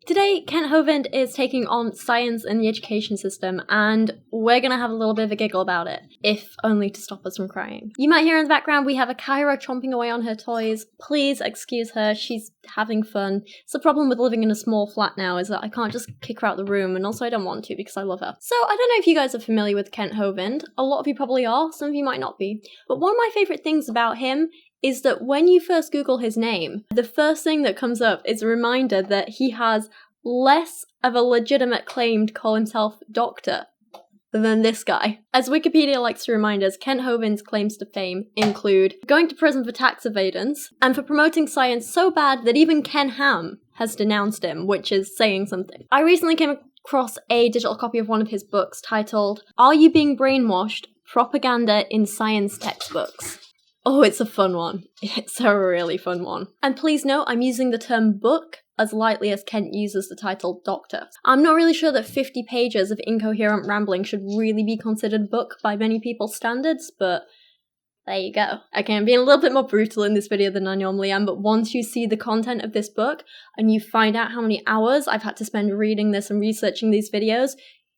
Today, Kent Hovind is taking on science in the education system, and we're gonna have a little bit of a giggle about it, if only to stop us from crying. You might hear in the background we have a Kyrouac chomping away on her toys. Please excuse her, she's having fun. It's the problem with living in a small flat now, is that I can't just kick her out the room, and also I don't want to because I love her. So I don't know if you guys are familiar with Kent Hovind. A lot of you probably are, some of you might not be. But one of my favourite things about him is that when you first Google his name, the first thing that comes up is a reminder that he has less of a legitimate claim to call himself doctor than this guy. As Wikipedia likes to remind us, Kent Hovind's claims to fame include going to prison for tax avoidance and for promoting science so bad that even Ken Ham has denounced him, which is saying something. I recently came across a digital copy of one of his books titled Are You Being Brainwashed? Propaganda in Science Textbooks. Oh, it's a fun one. It's a really fun one. And please note, I'm using the term book as lightly as Kent uses the title doctor. I'm not really sure that 50 pages of incoherent rambling should really be considered a book by many people's standards, but there you go. Okay, I'm being a little bit more brutal in this video than I normally am, but once you see the content of this book and you find out how many hours I've had to spend reading this and researching these videos,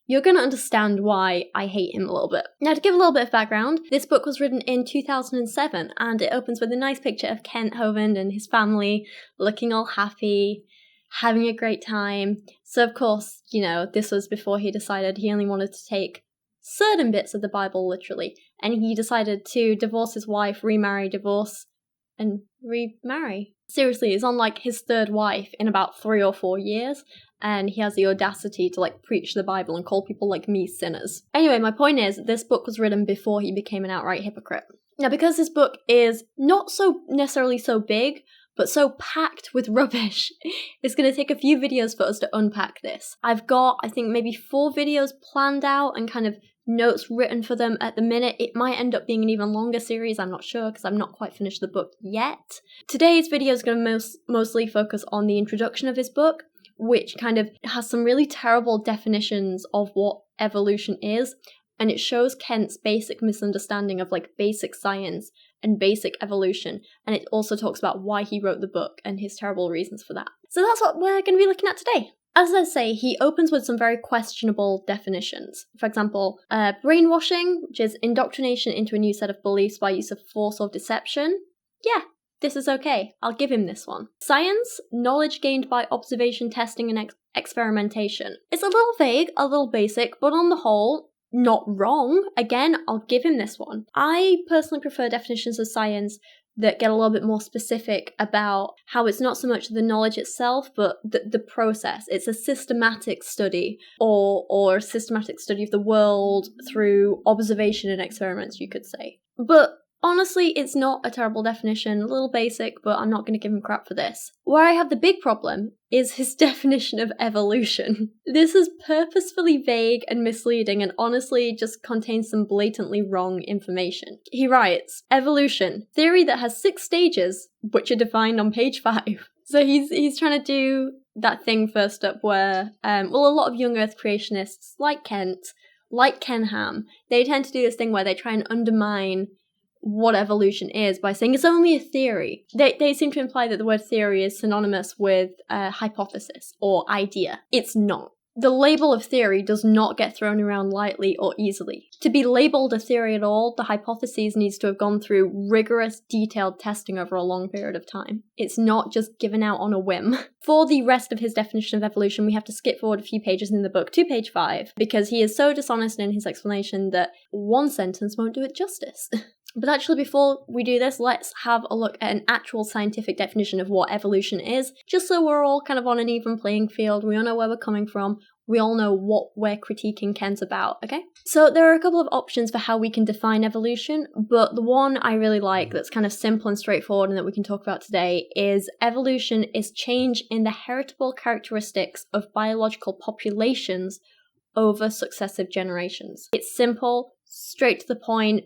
you're going to understand why I hate him a little bit. Now, to give a little bit of background, this book was written in 2007, and it opens with a nice picture of Kent Hovind and his family looking all happy, having a great time. So, of course, you know, this was before he decided he only wanted to take certain bits of the Bible literally, and he decided to divorce his wife, remarry, divorce, and remarry. Seriously, he's on like his third wife in about 3 or 4 years, and he has the audacity to like preach the Bible and call people like me sinners. Anyway, my point is, this book was written before he became an outright hypocrite. Now, because this book is not so necessarily so big, but so packed with rubbish, it's going to take a few videos for us to unpack this. I've got, I think, maybe 4 videos planned out and kind of notes written for them at the minute. It might end up being an even longer series, I'm not sure, because I'm not quite finished the book yet. Today's video is going to mostly focus on the introduction of his book, which kind of has some really terrible definitions of what evolution is, and it shows Kent's basic misunderstanding of like basic science and basic evolution, and it also talks about why he wrote the book and his terrible reasons for that. So that's what we're going to be looking at today. As I say, he opens with some very questionable definitions. For example, brainwashing, which is indoctrination into a new set of beliefs by use of force or deception. Yeah, this is okay. I'll give him this one. Science, knowledge gained by observation, testing, and experimentation. It's a little vague, a little basic, but on the whole, not wrong. Again, I'll give him this one. I personally prefer definitions of science that get a little bit more specific about how it's not so much the knowledge itself, but the process. It's a systematic study, or a systematic study of the world through observation and experiments, you could say. But honestly, it's not a terrible definition, a little basic, but I'm not going to give him crap for this. Where I have the big problem is his definition of evolution. This is purposefully vague and misleading and honestly just contains some blatantly wrong information. He writes, evolution, theory that has 6 stages, which are defined on page 5. So he's trying to do that thing first up where, a lot of young Earth creationists like Kent, like Ken Ham, they tend to do this thing where they try and undermine what evolution is by saying it's only a theory. They seem to imply that the word theory is synonymous with hypothesis or idea. It's not. The label of theory does not get thrown around lightly or easily. To be labelled a theory at all, the hypothesis needs to have gone through rigorous, detailed testing over a long period of time. It's not just given out on a whim. For the rest of his definition of evolution, we have to skip forward a few pages in the book to page 5, because he is so dishonest in his explanation that one sentence won't do it justice. But actually, before we do this, let's have a look at an actual scientific definition of what evolution is, just so we're all kind of on an even playing field. We all know where we're coming from. We all know what we're critiquing Kent about, okay? So there are a couple of options for how we can define evolution, but the one I really like that's kind of simple and straightforward and that we can talk about today is evolution is change in the heritable characteristics of biological populations over successive generations. It's simple, straight to the point,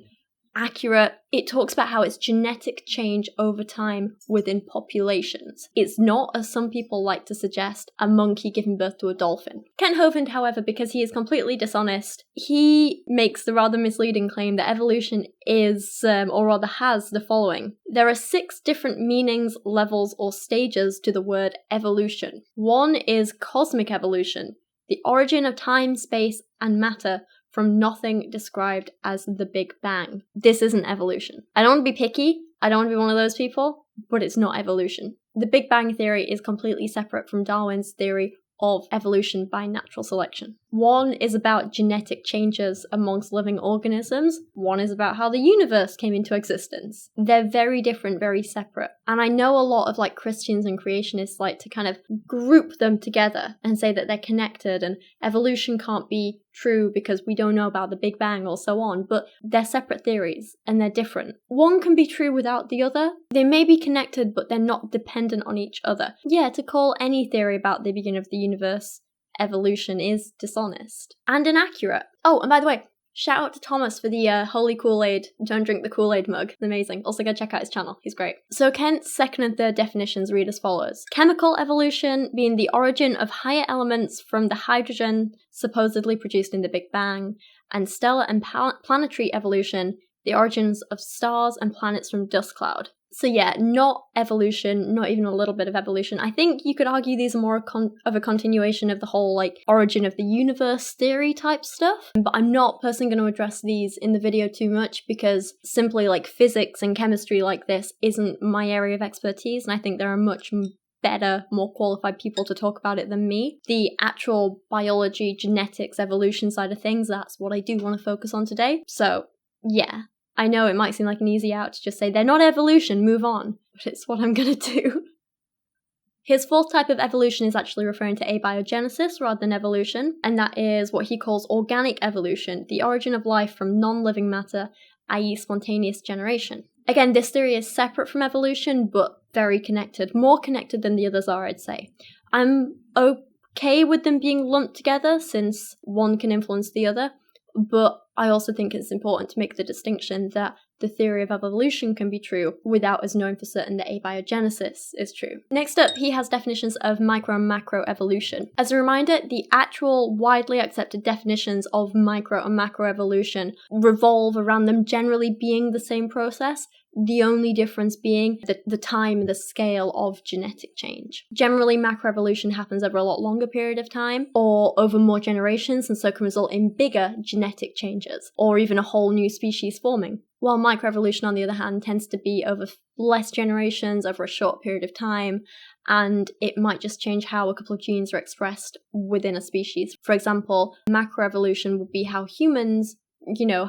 accurate. It talks about how it's genetic change over time within populations. It's not, as some people like to suggest, a monkey giving birth to a dolphin. Kent Hovind, however, because he is completely dishonest, he makes the rather misleading claim that evolution is, or rather has, the following. There are 6 different meanings, levels, or stages to the word evolution. 1 is cosmic evolution, the origin of time, space, and matter from nothing described as the Big Bang. This isn't evolution. I don't want to be picky, I don't want to be one of those people, but it's not evolution. The Big Bang theory is completely separate from Darwin's theory of evolution by natural selection. 1 is about genetic changes amongst living organisms. 1 is about how the universe came into existence. They're very different, very separate. And I know a lot of Christians and creationists like to kind of group them together and say that they're connected and evolution can't be true because we don't know about the Big Bang or so on, but they're separate theories and they're different. 1 can be true without the other. They may be connected, but they're not dependent on each other. Yeah, to call any theory about the beginning of the universe evolution is dishonest and inaccurate. Oh, and by the way, shout out to Thomas for the Holy Kool-Aid, don't drink the Kool-Aid mug. Amazing. Also go check out his channel, he's great. So Kent's second and third definitions read as follows. Chemical evolution being the origin of higher elements from the hydrogen supposedly produced in the Big Bang, and stellar and planetary evolution, the origins of stars and planets from dust cloud. So yeah, not evolution, not even a little bit of evolution. I think you could argue these are more of a continuation of the whole origin of the universe theory type stuff. But I'm not personally going to address these in the video too much because simply physics and chemistry like this isn't my area of expertise, and I think there are much better, more qualified people to talk about it than me. The actual biology, genetics, evolution side of things, that's what I do want to focus on today. So yeah. I know it might seem like an easy out to just say they're not evolution, move on, but it's what I'm gonna do. His fourth type of evolution is actually referring to abiogenesis rather than evolution, and that is what he calls organic evolution, the origin of life from non-living matter, i.e. spontaneous generation. Again, this theory is separate from evolution, but very connected, more connected than the others are, I'd say. I'm okay with them being lumped together since one can influence the other, but I also think it's important to make the distinction that the theory of evolution can be true without us knowing for certain that abiogenesis is true. Next up, he has definitions of micro and macro evolution. As a reminder, the actual widely accepted definitions of micro and macro evolution revolve around them generally being the same process, the only difference being the time and the scale of genetic change. Generally, macroevolution happens over a lot longer period of time or over more generations, and so can result in bigger genetic changes or even a whole new species forming. While microevolution, on the other hand, tends to be over less generations, over a short period of time, and it might just change how a couple of genes are expressed within a species. For example, macroevolution would be how humans,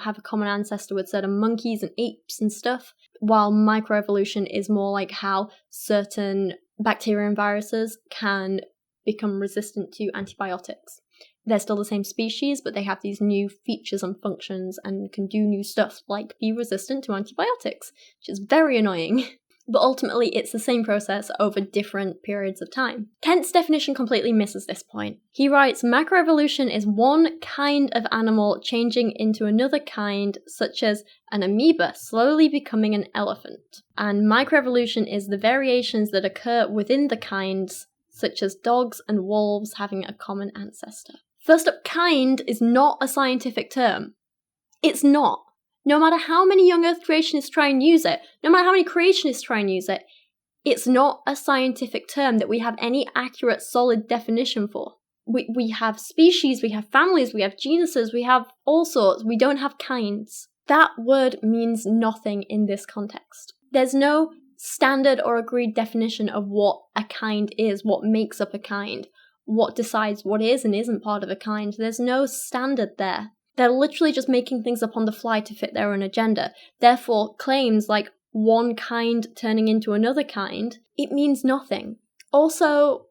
have a common ancestor with certain monkeys and apes and stuff, while microevolution is more like how certain bacteria and viruses can become resistant to antibiotics. They're still the same species, but they have these new features and functions and can do new stuff like be resistant to antibiotics, which is very annoying. But ultimately, it's the same process over different periods of time. Kent's definition completely misses this point. He writes, macroevolution is one kind of animal changing into another kind, such as an amoeba slowly becoming an elephant. And microevolution is the variations that occur within the kinds, such as dogs and wolves having a common ancestor. First up, kind is not a scientific term. It's not. No matter how many young earth creationists try and use it, no matter how many creationists try and use it, it's not a scientific term that we have any accurate, solid definition for. We have species, we have families, we have genuses, we have all sorts. We don't have kinds. That word means nothing in this context. There's no standard or agreed definition of what a kind is, what makes up a kind, what decides what is and isn't part of a kind. There's no standard there. They're literally just making things up on the fly to fit their own agenda. Therefore, claims like one kind turning into another kind, it means nothing. Also,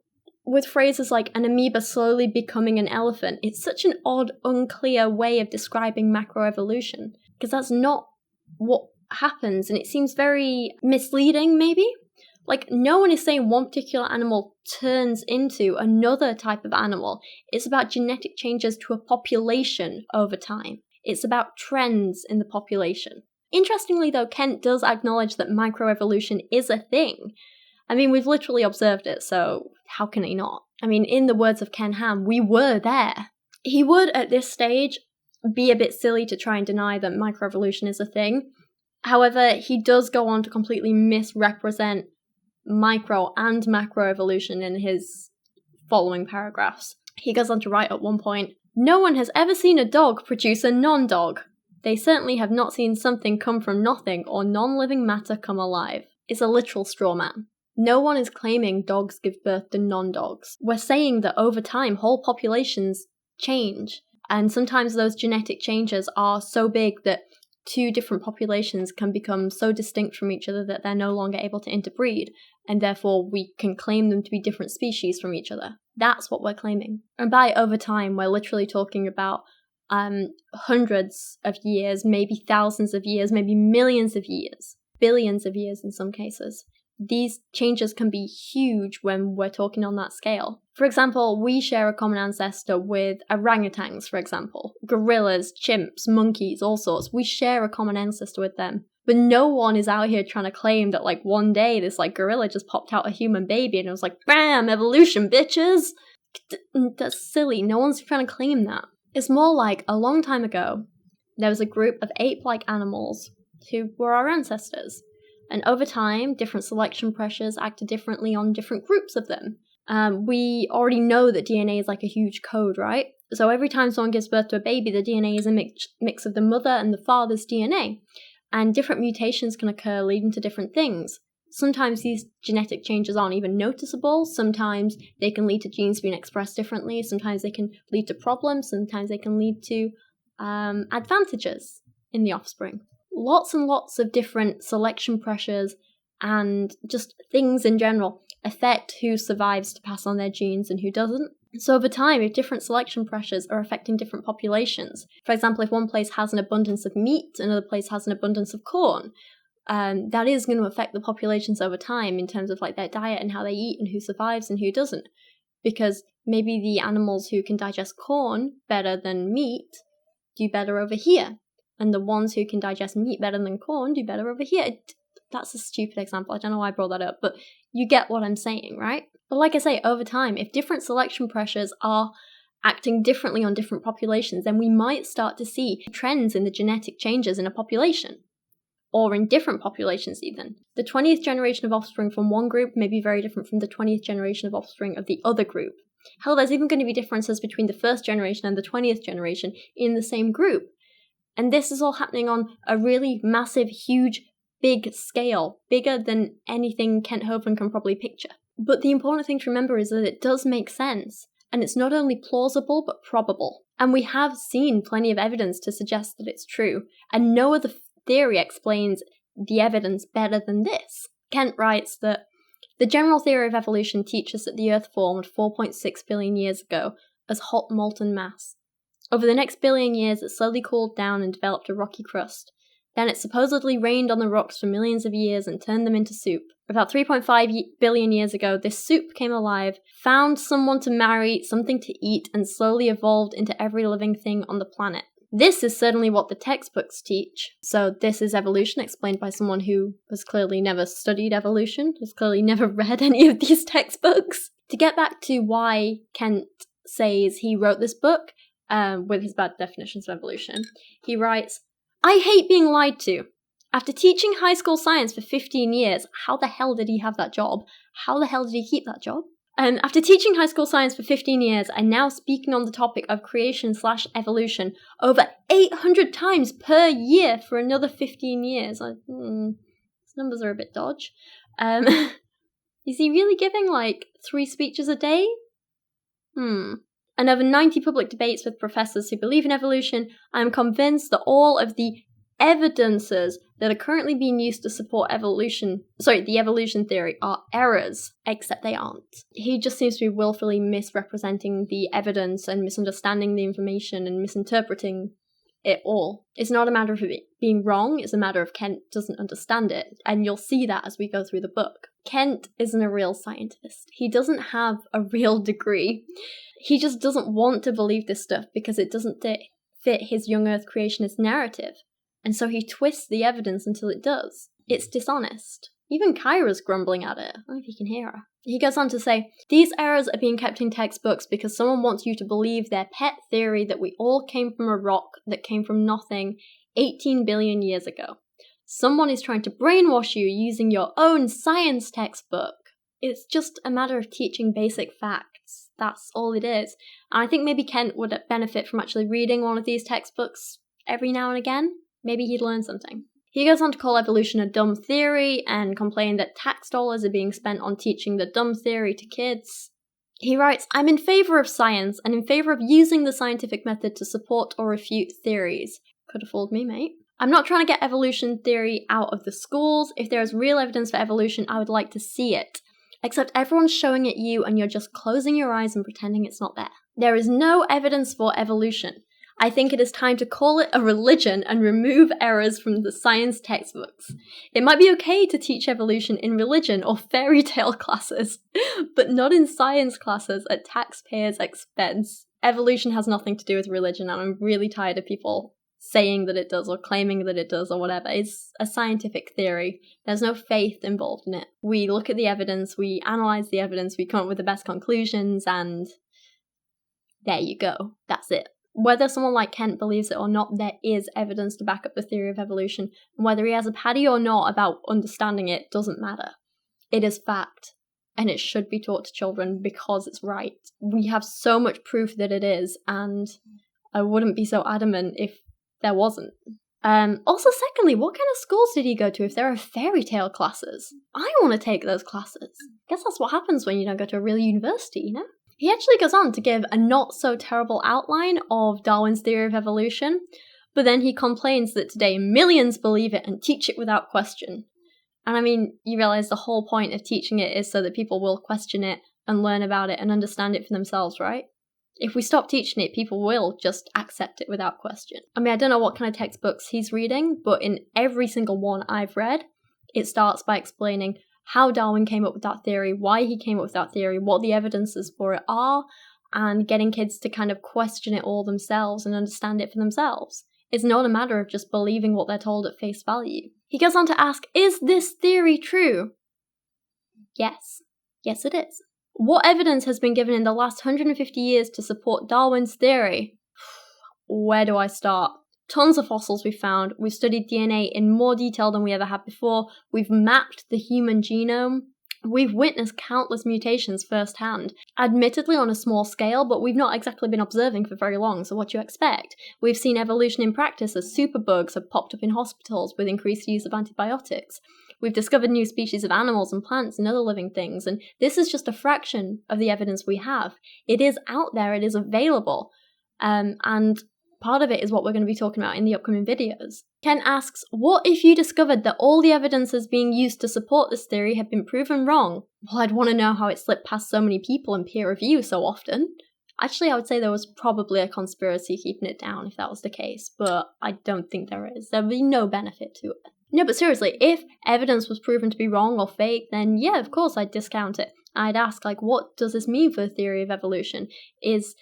with phrases like an amoeba slowly becoming an elephant, it's such an odd, unclear way of describing macroevolution, because that's not what happens, and it seems very misleading, maybe? No one is saying one particular animal turns into another type of animal. It's about genetic changes to a population over time. It's about trends in the population. Interestingly though, Kent does acknowledge that microevolution is a thing. I mean, we've literally observed it, so how can he not? I mean, in the words of Ken Ham, we were there. He would, at this stage, be a bit silly to try and deny that microevolution is a thing. However, he does go on to completely misrepresent micro and macroevolution in his following paragraphs. He goes on to write at one point, "No one has ever seen a dog produce a non-dog. They certainly have not seen something come from nothing or non-living matter come alive." It's a literal straw man. No one is claiming dogs give birth to non-dogs. We're saying that over time, whole populations change, and sometimes those genetic changes are so big that two different populations can become so distinct from each other that they're no longer able to interbreed, and therefore we can claim them to be different species from each other. That's what we're claiming. And by over time, we're literally talking about hundreds of years, maybe thousands of years, maybe millions of years, billions of years in some cases. These changes can be huge when we're talking on that scale. For example, we share a common ancestor with orangutans, for example. Gorillas, chimps, monkeys, all sorts. We share a common ancestor with them. But no one is out here trying to claim that, like, one day this, like, gorilla just popped out a human baby and it was like, bam, evolution, bitches! That's silly. No one's trying to claim that. It's more like, a long time ago, there was a group of ape-like animals who were our ancestors. And over time, different selection pressures acted differently on different groups of them. We already know that DNA is like a huge code, right? So every time someone gives birth to a baby, the DNA is a mix of the mother and the father's DNA. And different mutations can occur, leading to different things. Sometimes these genetic changes aren't even noticeable. Sometimes they can lead to genes being expressed differently. Sometimes they can lead to problems. Sometimes they can lead to advantages in the offspring. Lots and lots of different selection pressures and just things in general affect who survives to pass on their genes and who doesn't. So over time, if different selection pressures are affecting different populations, for example, if one place has an abundance of meat, another place has an abundance of corn, that is going to affect the populations over time in terms of like their diet and how they eat and who survives and who doesn't. Because maybe the animals who can digest corn better than meat do better over here. And the ones who can digest meat better than corn do better over here. That's a stupid example. I don't know why I brought that up, but you get what I'm saying, right? But like I say, over time, if different selection pressures are acting differently on different populations, then we might start to see trends in the genetic changes in a population. Or in different populations even. The 20th generation of offspring from one group may be very different from the 20th generation of offspring of the other group. Hell, there's even going to be differences between the first generation and the 20th generation in the same group. And this is all happening on a really massive, huge, big scale, bigger than anything Kent Hovind can probably picture. But the important thing to remember is that it does make sense, and it's not only plausible, but probable. And we have seen plenty of evidence to suggest that it's true, and no other theory explains the evidence better than this. Kent writes that the general theory of evolution teaches that the Earth formed 4.6 billion years ago as hot molten mass. Over the next billion years, it slowly cooled down and developed a rocky crust. Then it supposedly rained on the rocks for millions of years and turned them into soup. About 3.5 billion years ago, this soup came alive, found someone to marry, something to eat, and slowly evolved into every living thing on the planet. This is certainly what the textbooks teach. So this is evolution explained by someone who has clearly never studied evolution, has clearly never read any of these textbooks. To get back to why Kent says he wrote this book, with his bad definitions of evolution, he writes, "I hate being lied to. After teaching high school science for 15 years, how the hell did he have that job? How the hell did he keep that job? After teaching high school science for 15 years, and now speaking on the topic of creation/evolution over 800 times per year for another 15 years. These numbers are a bit dodge. Is he really giving, 3 speeches a day? And over 90 public debates with professors who believe in evolution, I am convinced that all of the evidences that are currently being used to support the evolution theory are errors, except they aren't. He just seems to be willfully misrepresenting the evidence and misunderstanding the information and misinterpreting it all. It's not a matter of it being wrong, it's a matter of Kent doesn't understand it, and you'll see that as we go through the book. Kent isn't a real scientist. He doesn't have a real degree. He just doesn't want to believe this stuff because it doesn't fit his young Earth creationist narrative. And so he twists the evidence until it does. It's dishonest. Even Kyra's grumbling at it. I don't know if you can hear her. He goes on to say, these errors are being kept in textbooks because someone wants you to believe their pet theory that we all came from a rock that came from nothing 18 billion years ago. Someone is trying to brainwash you using your own science textbook. It's just a matter of teaching basic facts. That's all it is. And I think maybe Kent would benefit from actually reading one of these textbooks every now and again. Maybe he'd learn something. He goes on to call evolution a dumb theory and complain that tax dollars are being spent on teaching the dumb theory to kids. He writes, I'm in favour of science and in favour of using the scientific method to support or refute theories. Could have fooled me, mate. I'm not trying to get evolution theory out of the schools. If there is real evidence for evolution, I would like to see it. Except everyone's showing at you and you're just closing your eyes and pretending it's not there. There is no evidence for evolution. I think it is time to call it a religion and remove errors from the science textbooks. It might be okay to teach evolution in religion or fairy tale classes, but not in science classes at taxpayers' expense. Evolution has nothing to do with religion, and I'm really tired of people saying that it does or claiming that it does or whatever. It's a scientific theory. There's no faith involved in it. We look at the evidence, we analyse the evidence, we come up with the best conclusions, and there you go. That's it. Whether someone like Kent believes it or not, there is evidence to back up the theory of evolution. And whether he has a paddy or not about understanding it doesn't matter. It is fact. And it should be taught to children because it's right. We have so much proof that it is, and I wouldn't be so adamant if there wasn't. Also, secondly, what kind of schools did he go to if there are fairy tale classes? I want to take those classes. Guess that's what happens when you don't go to a real university, you know? He actually goes on to give a not-so-terrible outline of Darwin's theory of evolution, but then he complains that today millions believe it and teach it without question. And I mean, you realise the whole point of teaching it is so that people will question it and learn about it and understand it for themselves, right? If we stop teaching it, people will just accept it without question. I mean, I don't know what kind of textbooks he's reading, but in every single one I've read, it starts by explaining how Darwin came up with that theory, why he came up with that theory, what the evidences for it are, and getting kids to kind of question it all themselves and understand it for themselves. It's not a matter of just believing what they're told at face value. He goes on to ask, is this theory true? Yes. Yes, it is. What evidence has been given in the last 150 years to support Darwin's theory? Where do I start? Tons of fossils we've found. We've studied DNA in more detail than we ever have before. We've mapped the human genome. We've witnessed countless mutations firsthand. Admittedly on a small scale, but we've not exactly been observing for very long, so what do you expect? We've seen evolution in practice as superbugs have popped up in hospitals with increased use of antibiotics. We've discovered new species of animals and plants and other living things, and this is just a fraction of the evidence we have. It is out there, it is available, and part of it is what we're going to be talking about in the upcoming videos. Ken asks, what if you discovered that all the evidences being used to support this theory had been proven wrong? Well, I'd want to know how it slipped past so many people in peer review so often. Actually, I would say there was probably a conspiracy keeping it down if that was the case, but I don't think there is. There'd be no benefit to it. No, but seriously, if evidence was proven to be wrong or fake, then yeah, of course I'd discount it. I'd ask, what does this mean for the theory of evolution? Is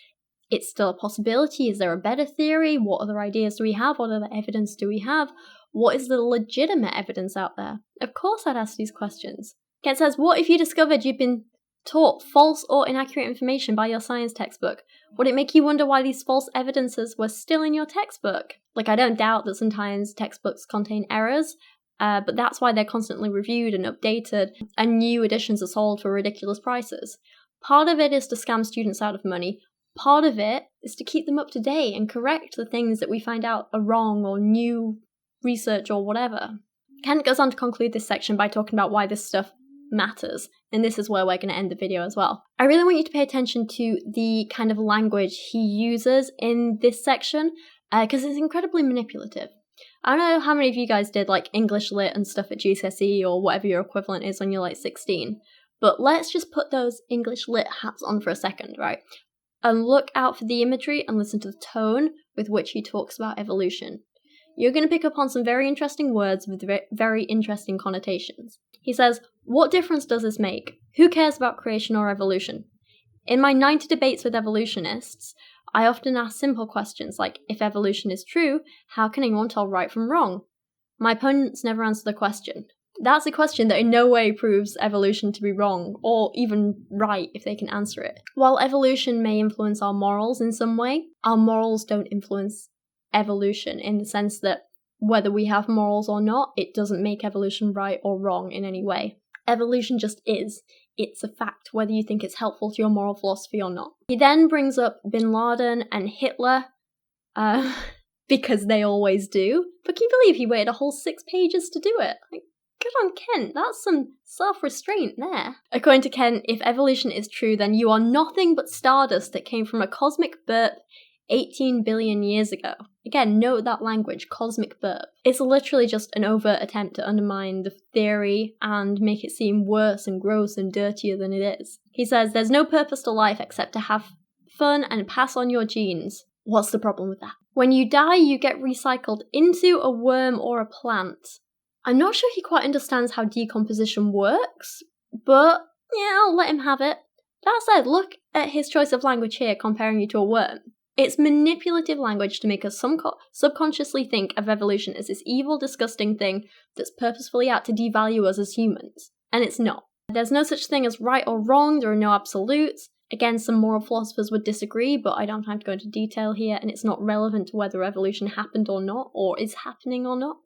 it's still a possibility? Is there a better theory? What other ideas do we have? What other evidence do we have? What is the legitimate evidence out there? Of course I'd ask these questions. Kent says, what if you discovered you'd been taught false or inaccurate information by your science textbook? Would it make you wonder why these false evidences were still in your textbook? I don't doubt that sometimes textbooks contain errors, but that's why they're constantly reviewed and updated, and new editions are sold for ridiculous prices. Part of it is to scam students out of money. Part of it is to keep them up to date and correct the things that we find out are wrong or new research or whatever. Kent goes on to conclude this section by talking about why this stuff matters, and this is where we're going to end the video as well. I really want you to pay attention to the kind of language he uses in this section, because it's incredibly manipulative. I don't know how many of you guys did English Lit and stuff at GCSE or whatever your equivalent is when you're 16, but let's just put those English Lit hats on for a second, right? And look out for the imagery and listen to the tone with which he talks about evolution. You're going to pick up on some very interesting words with very interesting connotations. He says, what difference does this make? Who cares about creation or evolution? In my 90 debates with evolutionists, I often ask simple questions like, if evolution is true, how can anyone tell right from wrong? My opponents never answer the question. That's a question that in no way proves evolution to be wrong, or even right if they can answer it. While evolution may influence our morals in some way, our morals don't influence evolution in the sense that whether we have morals or not, it doesn't make evolution right or wrong in any way. Evolution just is. It's a fact, whether you think it's helpful to your moral philosophy or not. He then brings up Bin Laden and Hitler, because they always do. But can you believe he waited a whole 6 pages to do it? Like, good on Kent, that's some self-restraint there. According to Kent, if evolution is true, then you are nothing but stardust that came from a cosmic burp 18 billion years ago. Again, note that language, cosmic burp. It's literally just an overt attempt to undermine the theory and make it seem worse and gross and dirtier than it is. He says, there's no purpose to life except to have fun and pass on your genes. What's the problem with that? When you die, you get recycled into a worm or a plant. I'm not sure he quite understands how decomposition works, but yeah, I'll let him have it. That said, look at his choice of language here comparing you to a worm. It's manipulative language to make us subconsciously think of evolution as this evil, disgusting thing that's purposefully out to devalue us as humans. And it's not. There's no such thing as right or wrong, there are no absolutes. Again, some moral philosophers would disagree, but I don't have to go into detail here, and it's not relevant to whether evolution happened or not, or is happening or not.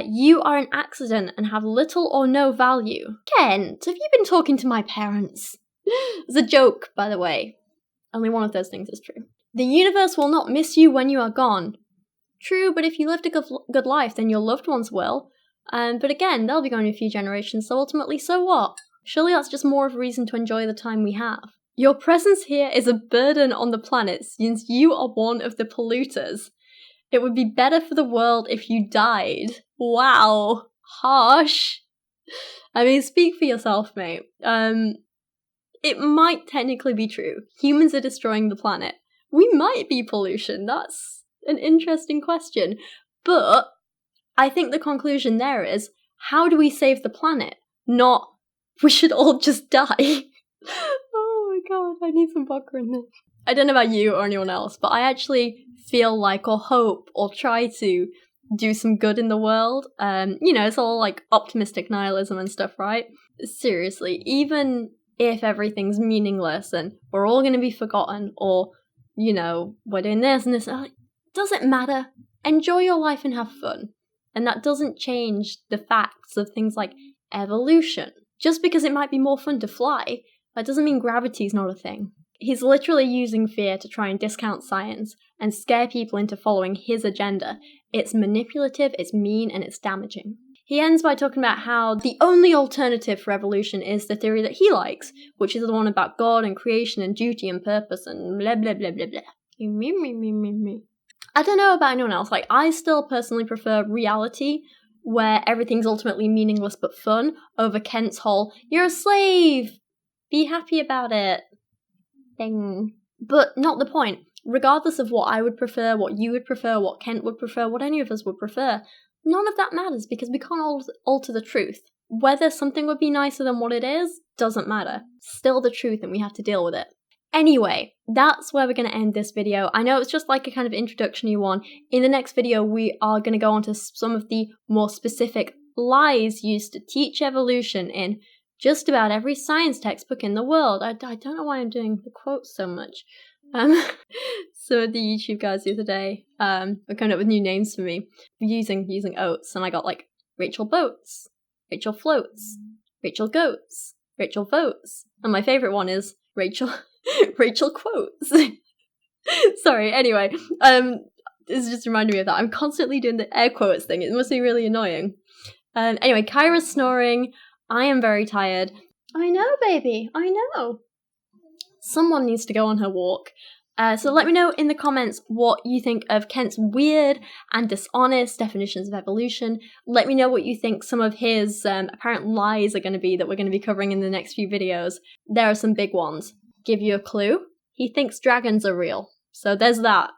You are an accident and have little or no value. Kent, have you been talking to my parents? It's a joke, by the way. Only one of those things is true. The universe will not miss you when you are gone. True, but if you lived a good life, then your loved ones will. But again, they'll be gone in a few generations, so ultimately, so what? Surely that's just more of a reason to enjoy the time we have. Your presence here is a burden on the planet, since you are one of the polluters. It would be better for the world if you died. Wow. Harsh. I mean, speak for yourself, mate. It might technically be true. Humans are destroying the planet. We might be pollution. That's an interesting question. But I think the conclusion there is, how do we save the planet? Not, we should all just die. Oh my god, I need some vodka in this. I don't know about you or anyone else, but I actually feel like, or hope, or try to do some good in the world. It's all like optimistic nihilism and stuff, right? Seriously, even if everything's meaningless and we're all going to be forgotten, or, we're doing this and this, doesn't matter. Enjoy your life and have fun. And that doesn't change the facts of things like evolution. Just because it might be more fun to fly, that doesn't mean gravity's not a thing. He's literally using fear to try and discount science and scare people into following his agenda. It's manipulative, it's mean, and it's damaging. He ends by talking about how the only alternative for evolution is the theory that he likes, which is the one about God and creation and duty and purpose and blah blah blah blah blah. I don't know about anyone else, I still personally prefer reality, where everything's ultimately meaningless but fun, over Kent's whole, you're a slave! Be happy about it thing. But not the point. Regardless of what I would prefer, what you would prefer, what Kent would prefer, what any of us would prefer, none of that matters because we can't alter the truth. Whether something would be nicer than what it is, doesn't matter. Still the truth and we have to deal with it. Anyway, that's where we're going to end this video. I know it's just like a kind of introduction-y one. In the next video, we are going to go on to some of the more specific lies used to teach evolution in just about every science textbook in the world. I don't know why I'm doing the quotes so much. So the YouTube guys the other day were coming up with new names for me using Oates, and I got Rachel Boats, Rachel Floats, Rachel Goats, Rachel Votes, and my favourite one is Rachel Quotes. Sorry, anyway, this just reminded me of that. I'm constantly doing the air quotes thing. It must be really annoying. Anyway, Kyra's snoring. I am very tired. I know, baby. I know. Someone needs to go on her walk. So let me know in the comments what you think of Kent's weird and dishonest definitions of evolution. Let me know what you think some of his apparent lies are going to be that we're going to be covering in the next few videos. There are some big ones. Give you a clue. He thinks dragons are real. So there's that.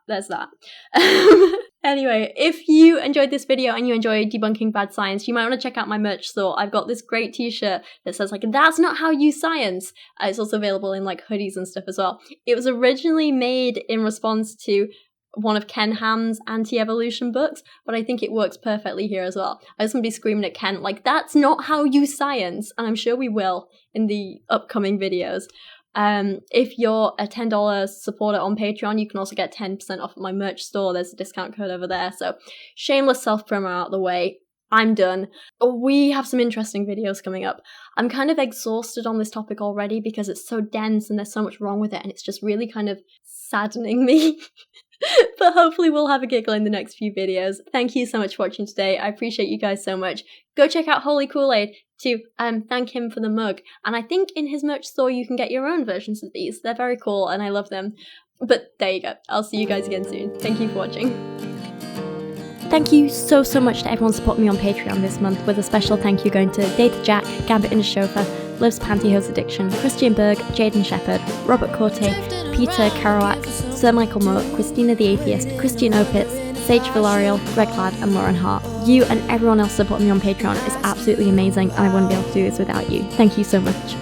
Anyway, if you enjoyed this video and you enjoy debunking bad science, you might want to check out my merch store. I've got this great t-shirt that says like, that's not how you science. It's also available in like hoodies and stuff as well. It was originally made in response to one of Ken Ham's anti-evolution books, but I think it works perfectly here as well. I just want to be screaming at Ken like, that's not how you science, and I'm sure we will in the upcoming videos. If you're a $10 supporter on Patreon, you can also get 10% off my merch store. There's a discount code over there. So shameless self-promo out of the way. I'm done. We have some interesting videos coming up. I'm kind of exhausted on this topic already because it's so dense and there's so much wrong with it, and it's just really kind of saddening me. But hopefully we'll have a giggle in the next few videos. Thank you so much for watching today. I appreciate you guys so much. Go check out Holy Kool-Aid to thank him for the mug. And I think in his merch store you can get your own versions of these. They're very cool and I love them. But there you go. I'll see you guys again soon. Thank you for watching. Thank you so much to everyone supporting me on Patreon this month, with a special thank you going to Data Jack, Gambit and Chauffeur, Liv's Pantyhose Addiction, Berg, Jadeon Sheppard, Robert Korte, Peter Kyrouac, Sir Michael Moore, Christina the Atheist, Opitz, Sage Villarreal, Greg Ladd and Lauren Hart. You and everyone else supporting me on Patreon is absolutely amazing, and I wouldn't be able to do this without you. Thank you so much.